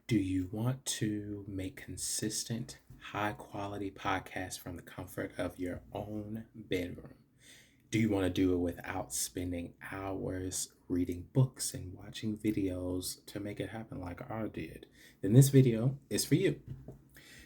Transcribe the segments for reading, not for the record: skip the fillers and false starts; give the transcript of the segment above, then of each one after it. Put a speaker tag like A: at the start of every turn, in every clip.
A: Do you want to make consistent, high quality podcasts from the comfort of your own bedroom? Do you want to do it without spending hours reading books and watching videos to make it happen like I did? Then this video is for you.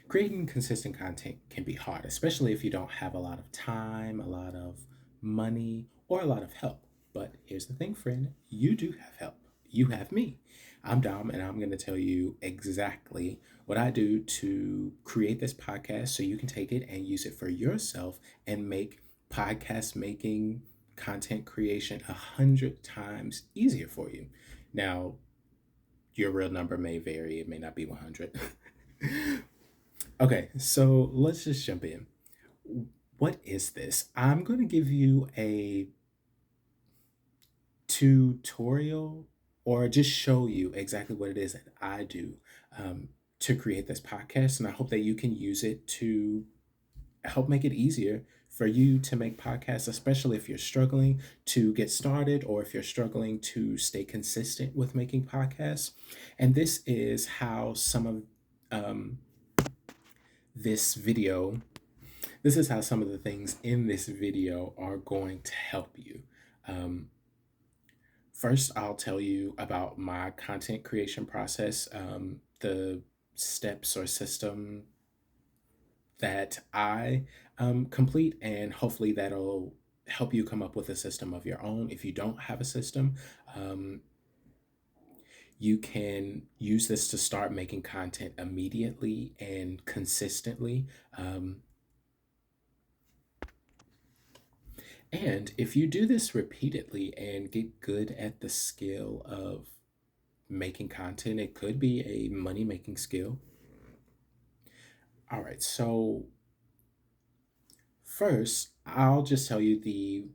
A: Creating consistent content can be hard, especially if you don't have a lot of time, a lot of money, or a lot of help. But here's the thing, friend, you do have help. You have me. I'm Dom, and I'm going to tell you exactly what I do to create this podcast so you can take it and use it for yourself and make podcast making, content creation 100 times easier for you. Now, your real number may vary, it may not be 100. Okay, so let's just jump in. What is this? I'm going to give you a tutorial or just show you exactly what it is that I do um, to create this podcast. And I hope that you can use it to help make it easier for you to make podcasts, especially if you're struggling to get started or if you're struggling to stay consistent with making podcasts. And this is how some of um, this video this is how some of the things in this video are going to help you. Um, First, I'll tell you about my content creation process, the steps or system that I complete, and hopefully that'll help you come up with a system of your own. If you don't have a system, um, you can use this to start making content immediately and consistently. Um, And if you do this repeatedly and get good at the skill of making content, it could be a money making skill. All right, so first, I'll just tell you the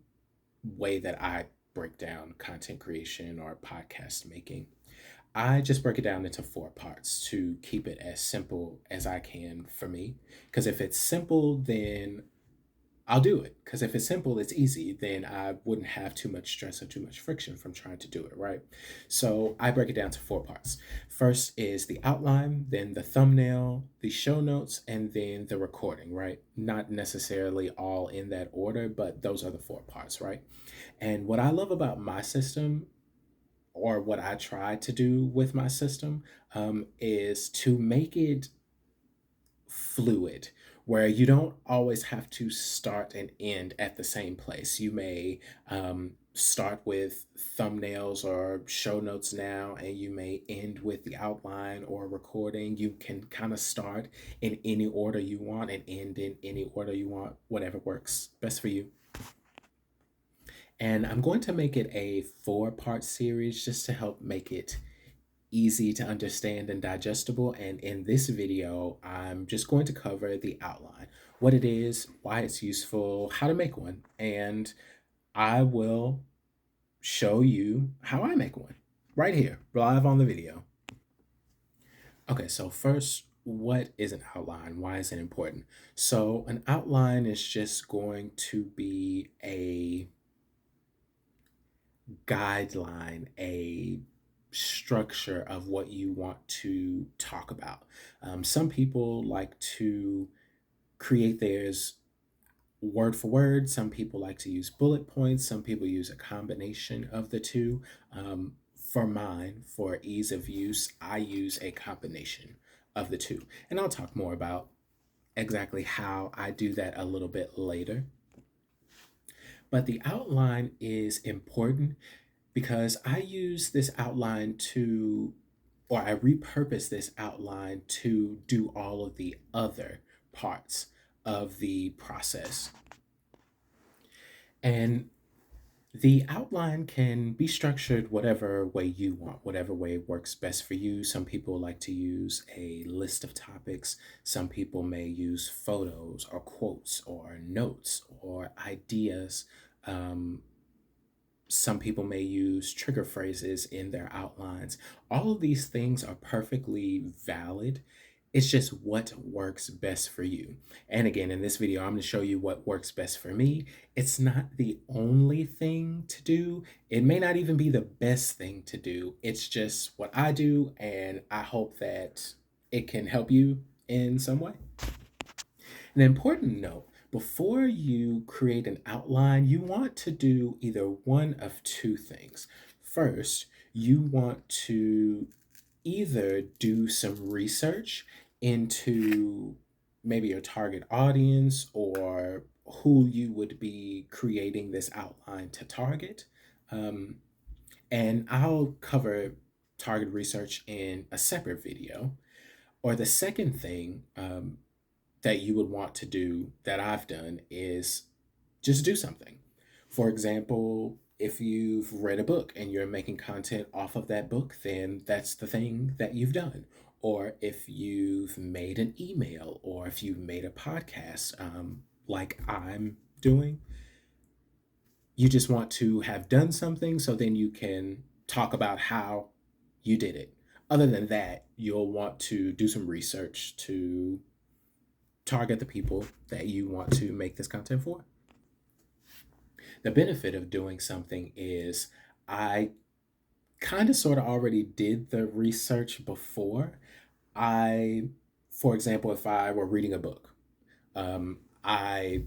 A: way that I break down content creation or podcast making. I just break it down into four parts to keep it as simple as I can for me. Because if it's simple, then I'll do it because if it's simple, it's easy, then I wouldn't have too much stress or too much friction from trying to do it, right? So I break it down to four parts. First is the outline, then the thumbnail, the show notes, and then the recording, right? Not necessarily all in that order, but those are the four parts, right? And what I love about my system, or what I try to do with my system, is to make it fluid where you don't always have to start and end at the same place. You may start with thumbnails or show notes now, and you may end with the outline or recording. You can kind of start in any order you want and end in any order you want, whatever works best for you. And I'm going to make it a four-part series just to help make it easy to understand and digestible. And in this video, I'm just going to cover the outline, what it is, why it's useful, how to make one, and I will show you how I make one right here, live on the video. Okay, so first, what is an outline? Why is it important? So, an outline is just going to be a guideline, a structure of what you want to talk about. Some people like to create theirs word for word. Some people like to use bullet points. Some people use a combination of the two. For mine, for ease of use, I use a combination of the two. And I'll talk more about exactly how I do that a little bit later. But the outline is important because I use this outline to, or I repurpose this outline to do all of the other parts of the process. And the outline can be structured whatever way you want, whatever way works best for you. Some people like to use a list of topics. Some people may use photos or quotes or notes or ideas. Um, some people may use trigger phrases in their outlines. All of these things are perfectly valid It's just what works best for you. And again, in this video, I'm going to show you what works best for me. It's not the only thing to do. It may not even be the best thing to do. It's just what I do, and I hope that it can help you in some way. An important note, before you create an outline, you want to do either one of two things. First, you want to either do some research into maybe your target audience or who you would be creating this outline to target. Um, and I'll cover target research in a separate video. Or the second thing that you would want to do that I've done is just do something. For example, if you've read a book and you're making content off of that book, then that's the thing that you've done. Or if you've made an email, or if you've made a podcast, like I'm doing, you just want to have done something so then you can talk about how you did it. Other than that, you'll want to do some research to target the people that you want to make this content for. The benefit of doing something is I kind of sort of already did the research before. I, for example, if I were reading a book, I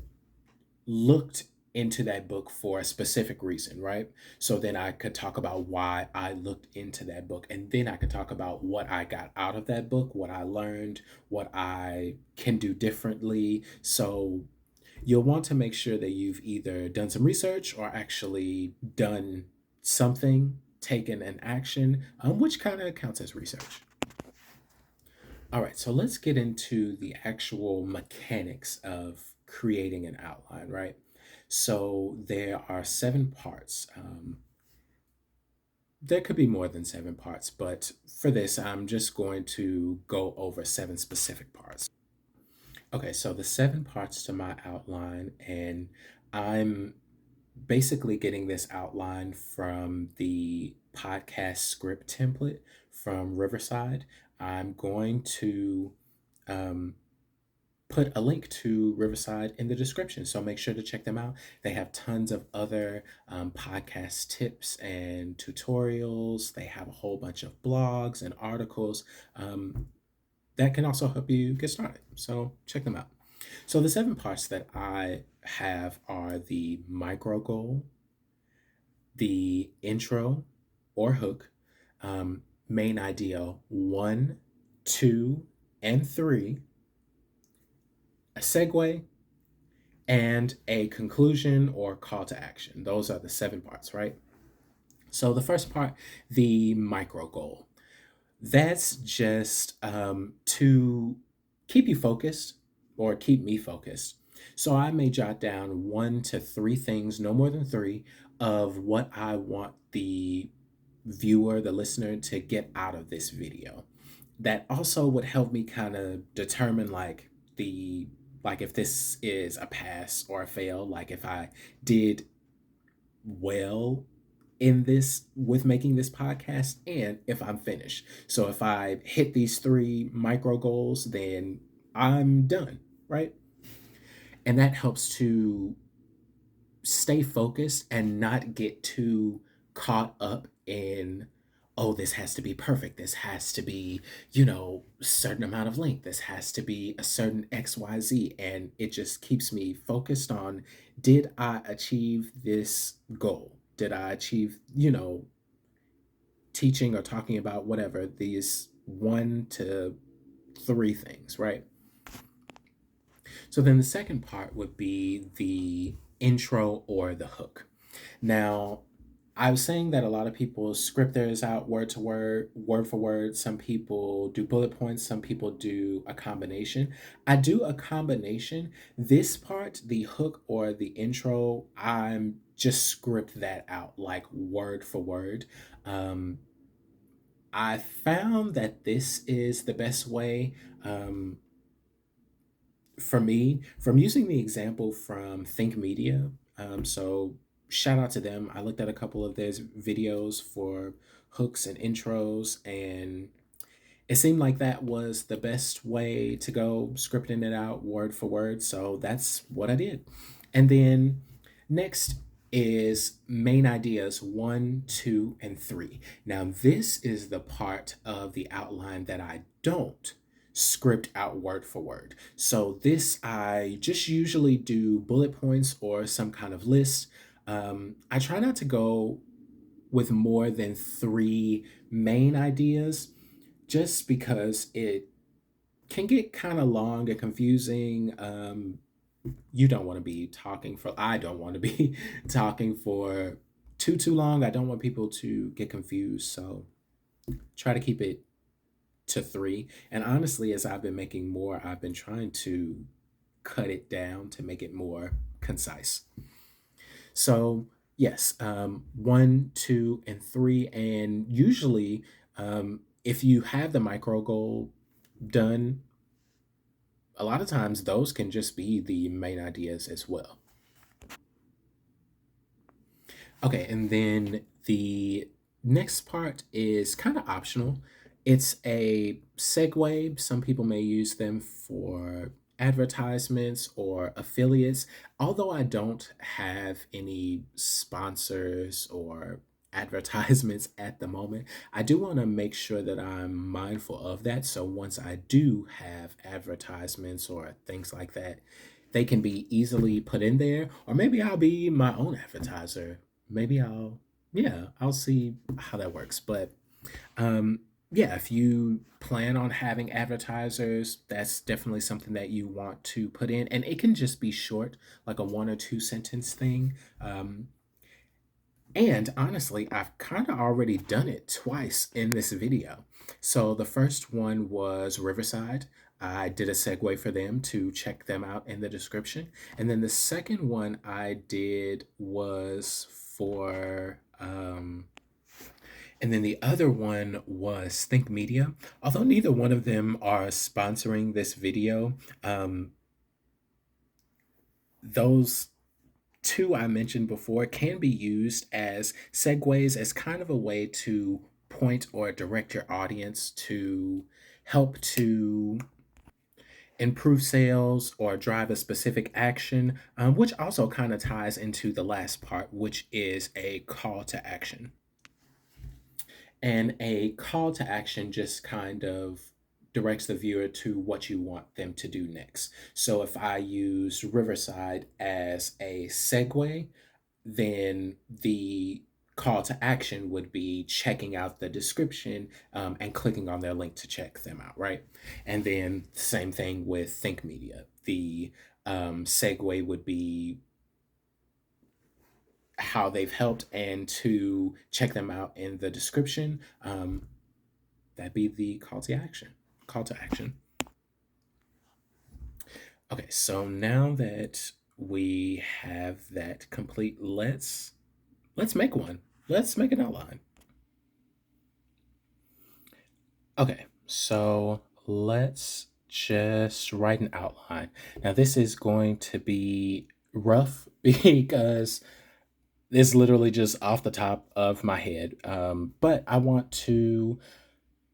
A: looked into that book for a specific reason, right? So then I could talk about why I looked into that book. And then I could talk about what I got out of that book, what I learned, what I can do differently. So you'll want to make sure that you've either done some research or actually done something, taken an action, which kind of counts as research. All right, so let's get into the actual mechanics of creating an outline, right? So there are 7 parts. There could be more than 7 parts, but for this, I'm just going to go over 7 specific parts. Okay, so the 7 parts to my outline, and I'm basically getting this outline from the podcast script template from Riverside. I'm going to um, put a link to Riverside in the description, so make sure to check them out. They have tons of other podcast tips and tutorials. They have a whole bunch of blogs and articles that can also help you get started. So check them out. So the 7 parts that I have are the micro goal, the intro or hook, main idea 1, 2, and 3, a segue, and a conclusion or call to action. Those are the 7 parts, right? So the first part, the micro goal. That's just to keep you focused or keep me focused. So I may jot down 1 to 3 things, no more than 3, of what I want the viewer, the listener, to get out of this video. That also would help me kind of determine like if this is a pass or a fail, like if I did well in this with making this podcast and if I'm finished. So if I hit these 3 micro goals, then I'm done, right? And that helps to stay focused and not get too caught up in, oh, this has to be perfect. This has to be, a certain amount of length. This has to be a certain XYZ. And it just keeps me focused on, did I achieve this goal? Did I achieve, teaching or talking about whatever, these 1 to 3 things, right? So then the second part would be the intro or the hook. Now, I was saying that a lot of people script theirs out word to word, word for word. Some people do bullet points, some people do a combination. I do a combination. This part, the hook or the intro, I'm just script that out like word for word. I found that this is the best way. For me, from using the example from thinkmedia. So shout out to them. I looked at a couple of their videos for hooks and intros, and it seemed like that was the best way to go, scripting it out word for word. So that's what I did. And then next is main ideas one, two, and three. Now, this is the part of the outline that I don't script out word for word. So, this I just usually do bullet points or some kind of list. I try not to go with more than three main ideas just because it can get kind of long and confusing. You don't want to be talking for, I don't want to be talking for too long. I don't want people to get confused. So try to keep it to three. And honestly, as I've been making more, I've been trying to cut it down to make it more concise. So yes, one, two, and three. And usually, if you have the micro goal done, a lot of times those can just be the main ideas as well. Okay, and then the next part is kind of optional. It's a segue. Some people may use them for advertisements or affiliates. Although I don't have any sponsors or advertisements at the moment, I do want to make sure that I'm mindful of that. So once I do have advertisements or things like that, they can be easily put in there, or maybe I'll be my own advertiser. Maybe yeah, I'll see how that works. But um, yeah, if you plan on having advertisers, that's definitely something that you want to put in. And it can just be short, like a one or two sentence thing. And honestly, I've kind of already done it twice in this video. So the first one was Riverside. I did a segue for them to check them out in the description. And then the second one I did was for, and then the other one was Think Media. Although neither one of them are sponsoring this video, those two I mentioned before can be used as segues as kind of a way to point or direct your audience to help to improve sales or drive a specific action, which also kind of ties into the last part, which is a call to action. And a call to action just kind of directs the viewer to what you want them to do next. So if I use Riverside as a segue, then the call to action would be checking out the description and clicking on their link to check them out, right? And then same thing with Think Media. The segue would be how they've helped and to check them out in the description. That'd be the call to action. Call to action. Okay, so now that we have that complete, let's make one. Let's make an outline. Okay, so let's just write an outline. Now this is going to be rough because it's literally just off the top of my head. But I want to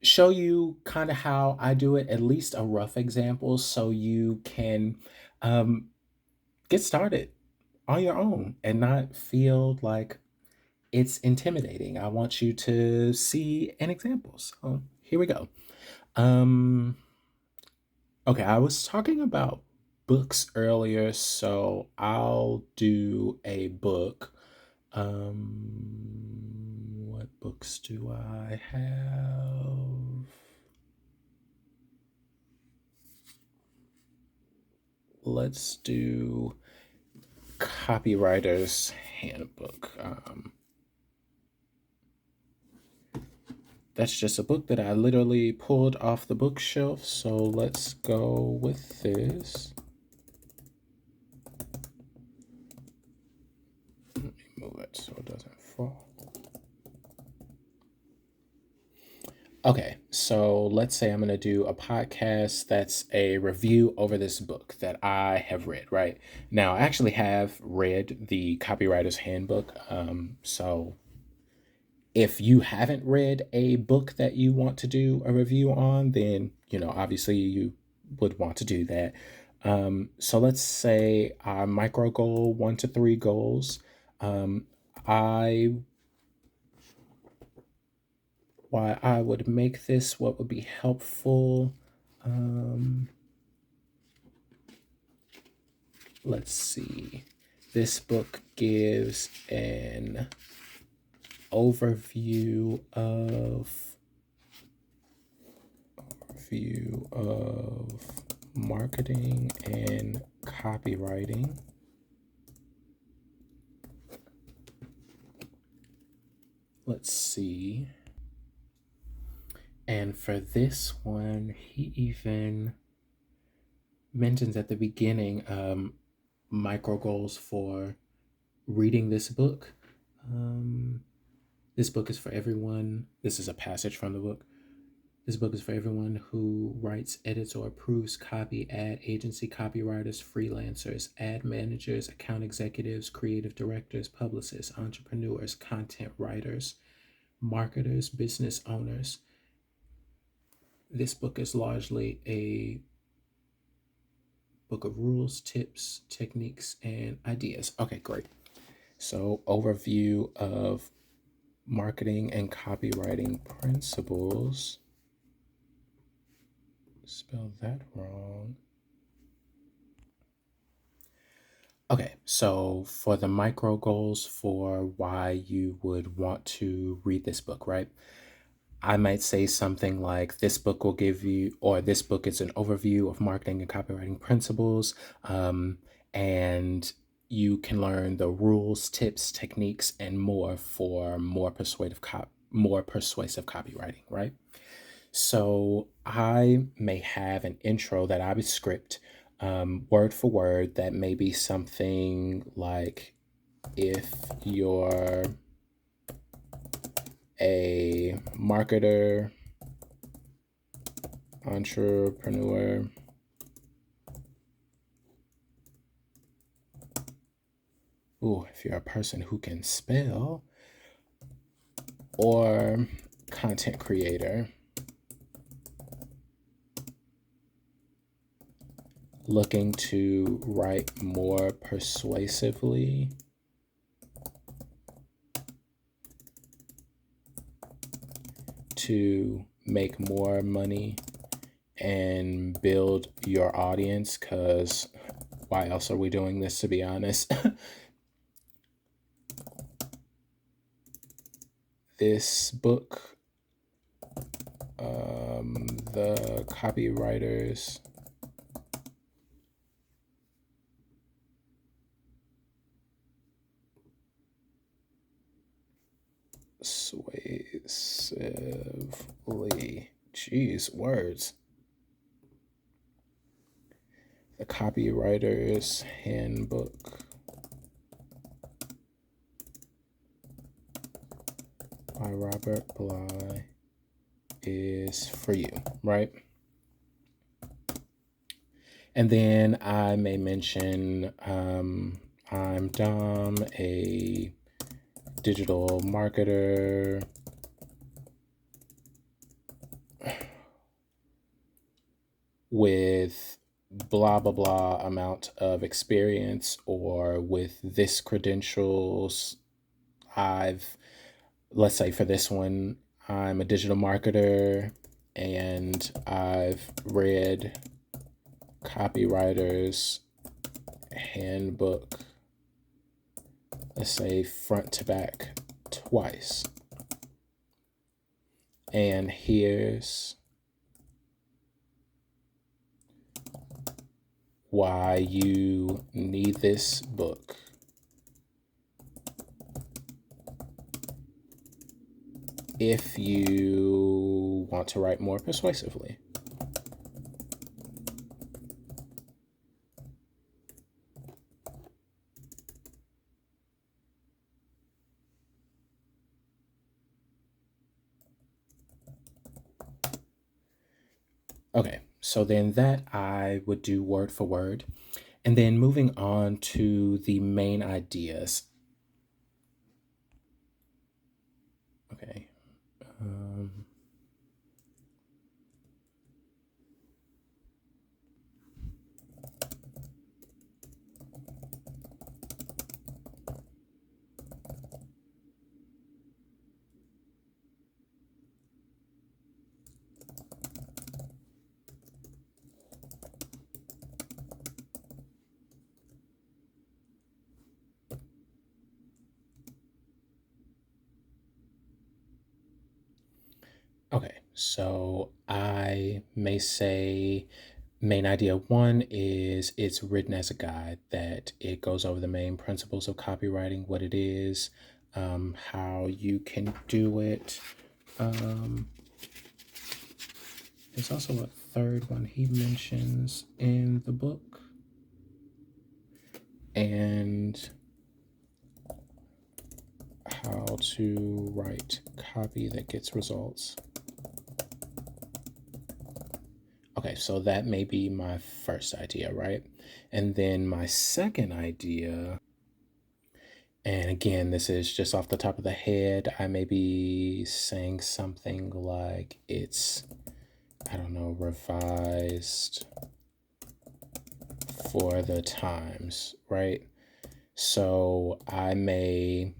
A: show you kind of how I do it, at least a rough example, so you can um, get started on your own and not feel like it's intimidating. I want you to see an example. So here we go. Um, okay, I was talking about books earlier, so I'll do a book. What books do I have? Let's do Copywriters Handbook. That's just a book that I literally pulled off the bookshelf. So let's go with this. Let me move it so it doesn't fall. Okay, so let's say I'm going to do a podcast that's a review over this book that I have read, right? Now, I actually have read the Copywriter's Handbook. So If you haven't read a book that you want to do a review on, then, obviously you would want to do that. So let's say our micro goal, 1 to 3 goals. Um, I Why I would make this, what would be helpful. Um, let's see. This book gives an overview of marketing and copywriting. Let's see. And for this one, he even mentions at the beginning micro goals for reading this book. This book is for everyone. This is a passage from the book. This book is for everyone who writes, edits, or approves copy, ad agency, copywriters, freelancers, ad managers, account executives, creative directors, publicists, entrepreneurs, content writers, marketers, business owners. This book is largely a book of rules, tips, techniques, and ideas. Okay, great. So, overview of marketing and copywriting principles. Spelled that wrong. Okay, so for the micro goals for why you would want to read this book, right? I might say something like, this book will give you, or this book is an overview of marketing and copywriting principles. And you can learn the rules, tips, techniques, and more for more persuasive copywriting, right? So I may have an intro that I would script word for word that may be something like, if you're a marketer, entrepreneur, if you're a person who can spell, or content creator looking to write more persuasively, to make more money and build your audience, because why else are we doing this, to be honest? This book, the copywriters persuasively, geez, words. The Copywriter's Handbook by Robert Bly is for you, right? And then I may mention, I'm Dom, a digital marketer with blah, blah, blah amount of experience, or with this credentials. Let's say for this one, I'm a digital marketer and I've read Copywriter's Handbook, let's say front to back twice. And here's why you need this book. If you want to write more persuasively. Okay, so then that I would do word for word. And then moving on to the main ideas. Okay, Okay, so I may say main idea one is it's written as a guide that it goes over the main principles of copywriting, what it is, how you can do it. Um, there's also a third one he mentions in the book, and how to write copy that gets results. Okay, so that may be my first idea, right? And then my second idea, and again, this is just off the top of the head, I may be saying something like it's, I don't know, revised for the times, right? So I may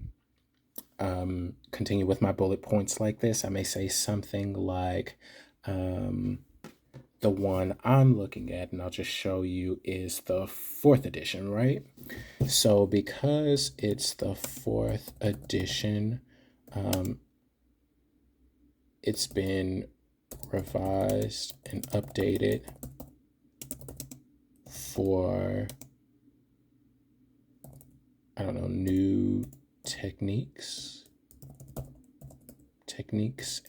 A: continue with my bullet points like this. I may say something like, the one I'm looking at, and I'll just show you, is the fourth edition, right? So because it's the fourth edition, it's been revised and updated for, I don't know, new techniques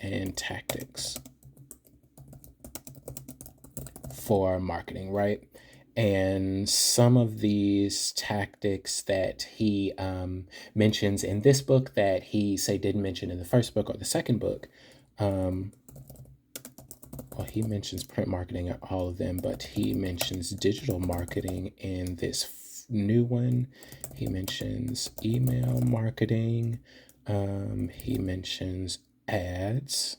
A: and tactics for marketing, right? And some of these tactics that he mentions in this book that he say didn't mention in the first book or the second book, well, he mentions print marketing in all of them, but he mentions digital marketing in this new one. He mentions email marketing. He mentions ads.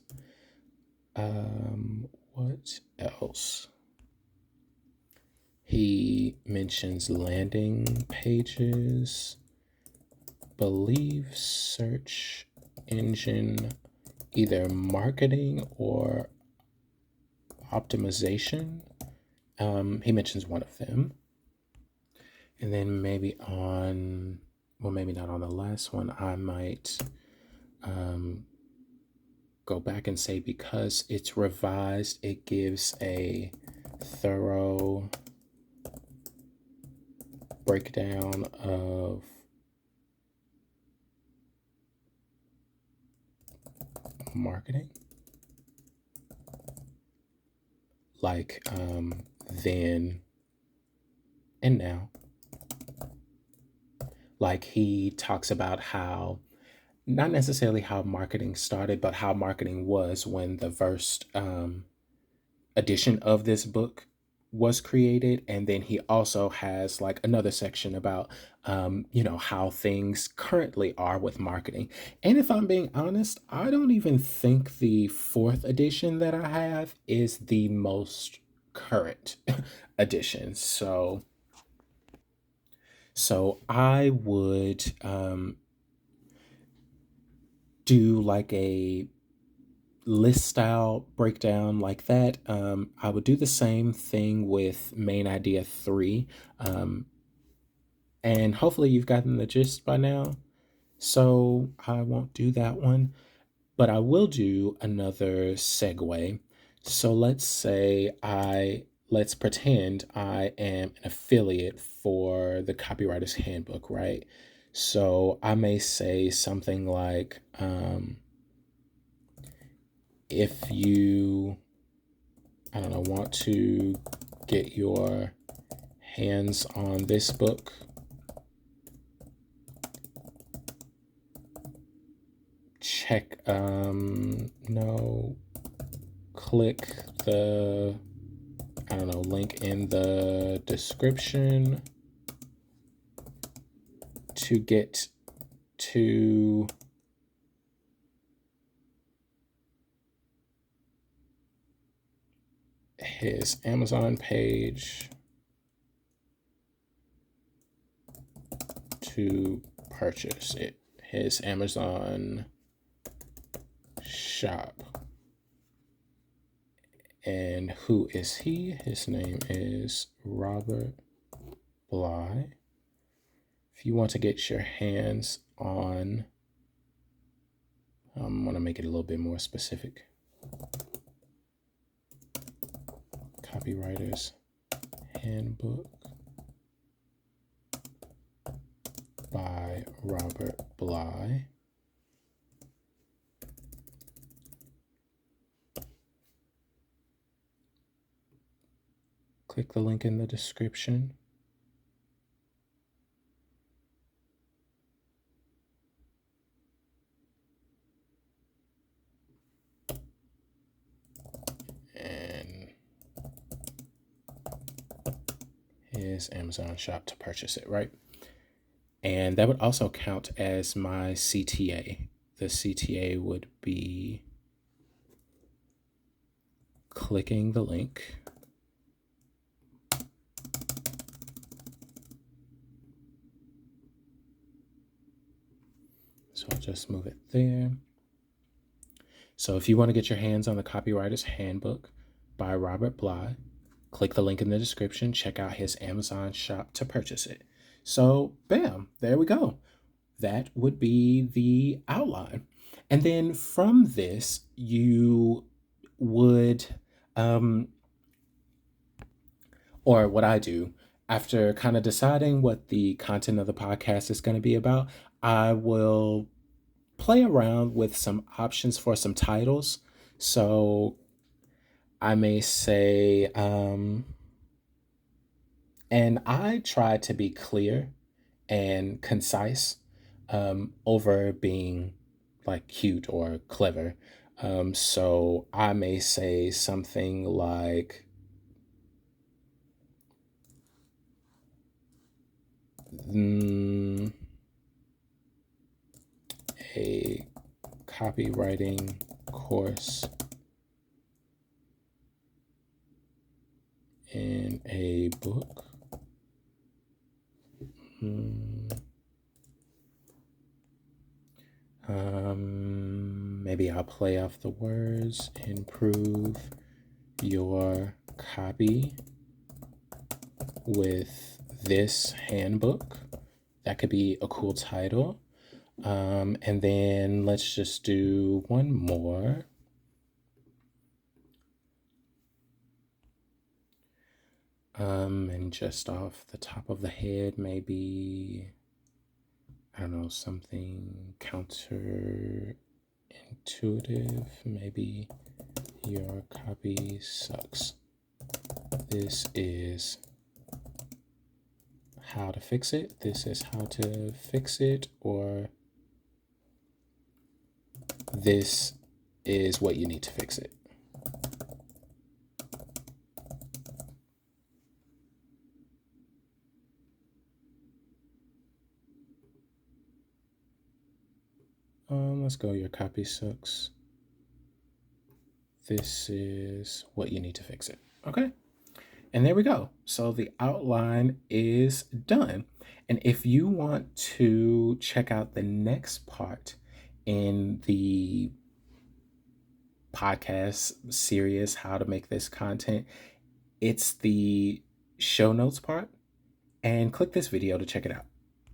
A: What else? He mentions landing pages, believe search engine, either marketing or optimization. He mentions one of them. And then maybe on, well, maybe not on the last one, I might go back and say because it's revised, it gives a thorough breakdown of marketing, like then and now. Like he talks about how, not necessarily how marketing started, but how marketing was when the first edition of this book was created. And then he also has like another section about how things currently are with marketing. And if I'm being honest, I don't even think the fourth edition that I have is the most current edition. So I would do like a list style breakdown like that. I would do the same thing with main idea three. And hopefully you've gotten the gist by now. So I won't do that one, but I will do another segue. So let's pretend I am an affiliate for the Copywriter's Handbook, right? So I may say something like, if you, I don't know, want to get your hands on this book, check, no, click the, I don't know, link in the description to get to his Amazon page to purchase it, his Amazon shop. And who is he? His name is Robert Bly. If you want to get your hands on, I'm going to make it a little bit more specific. Copywriters Handbook by Robert Bly. Click the link in the description. And his Amazon shop to purchase it, right? And that would also count as my CTA. The CTA would be clicking the link. So I'll just move it there. So if you want to get your hands on the Copywriter's Handbook by Robert Bly, click the link in the description, check out his Amazon shop to purchase it. So bam, there we go. That would be the outline. And then from this, you would, or what I do, after kind of deciding what the content of the podcast is going to be about, I will play around with some options for some titles. So I may say, and I try to be clear and concise over being like cute or clever. So I may say something like, a copywriting course in a book. Maybe I'll play off the words. Improve your copy with this handbook. That could be a cool title. And then let's just do one more. And just off the top of the head, maybe, I don't know, something counterintuitive. Maybe your copy sucks. This is how to fix it. This is how to fix it. Or this is what you need to fix it. Let's go, your copy sucks. This is what you need to fix it. Okay. And there we go. So the outline is done. And if you want to check out the next part in the podcast series, How to Make This Content, it's the show notes part. And click this video to check it out.